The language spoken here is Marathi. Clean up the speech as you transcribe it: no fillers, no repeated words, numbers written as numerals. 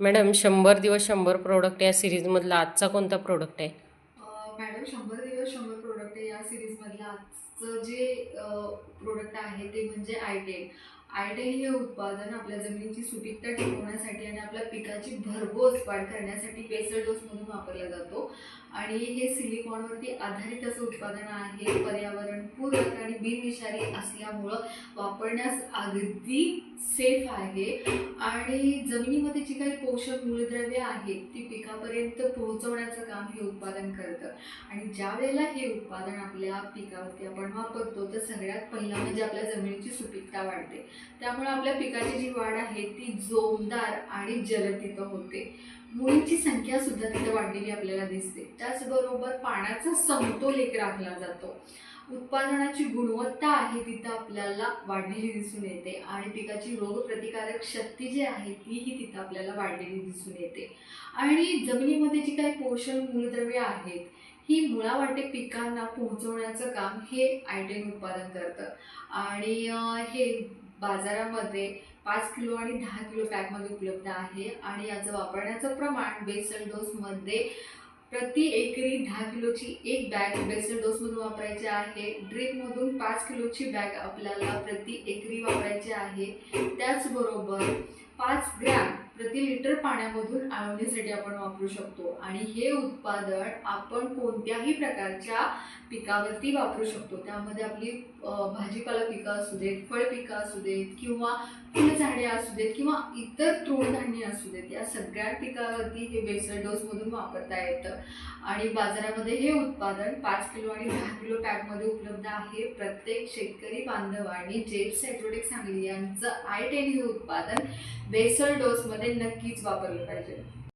मॅडम 100 दिवस 100 प्रोडक्ट या सिरीजमधला आजचा कोणता प्रोडक्ट आहे? मॅडम 100 दिवस 100 प्रोडक्ट या सिरीजमधलं आजचं जे प्रोडक्ट आहे ते म्हणजे आय10. आय10 हे उत्पादन आपल्या जमिनीची सुपीकता टिकवण्यासाठी आणि आपल्या पिकाची भरघोस वाढ करण्यासाठी बेसल डोसमधून वापरला जातो. आणि हे सिलिकॉनवरती आधारित असं उत्पादन आहे. पर्यावरणपूरक आणि बिनविषारी असल्यामुळं वापरण्यास अगदी सेफ आहे. आणि जमिनीमध्ये जी काही पोषक मूलद्रव्ये आहेत ती पिकापर्यंत पोहोचवण्याचं काम हे उत्पादन करतं. आणि ज्या वेळेला हे उत्पादन आपल्या पिकावरती आपण वापरतो तर सगळ्यात पहिला म्हणजे आपल्या जमिनीची सुपीकता वाढते. त्यामुळे आपल्या पिकाची जी वाढ आहे ती जोमदार आणि जलद तिथं होते. मुळींची संख्या सुद्धा तिथं वाढलेली आपल्याला दिसते. त्याचबरोबर पाण्याचा समतोल एक राखला जातो. उत्पादनाची गुणवत्ता आहे तिथं आपल्याला वाढलेली दिसून येते आणि पिकाची रोगप्रतिकारक शक्ती जी आहे तीही तिथं आपल्याला वाढलेली दिसून येते. आणि जमिनीमध्ये जी काही पोषक मूलद्रव्ये आहेत ही मुळावाटे पिकांना पोहोचवण्याचं काम हे आय10 उत्पादन करतं. आणि हे बाजारामध्ये 5 किलो आणि 10 किलो पॅकमध्ये उपलब्ध आहे. आणि याचं वापरण्याचं प्रमाण बेसल डोसमध्ये प्रति एकरी 10 किलोची एक बॅग बेसल डोसमधून वापरायची आहे. ड्रिपमधून 5 किलोची बॅग आपल्याला प्रति एकरी वापरायची आहे. त्याचबरोबर 5 ग्रॅम प्रति लिटर पाण्यामधून आळवणीसाठी आपण वापरू शकतो. आणि हे उत्पादन आपण कोणत्याही प्रकारच्या पिकावरती वापरू शकतो. त्यामध्ये आपली भाजीपाला पिकं असू देत, फळ पिकं असू देत किंवा फुलझाडे असू देत किंवा इतर तृणधान्य असू देत, या सगळ्या पिकावरती हे बेसल डोसमधून वापरता येतं. आणि बाजारामध्ये हे उत्पादन 5 किलो आणि 10 किलो पॅकमध्ये उपलब्ध आहे. प्रत्येक शेतकरी बांधवांनी जेप्स ॲग्रोटेक सांगली यांचं आय10 हे उत्पादन बेसल डोसमध्ये नक्कीच वापरलं पाहिजे.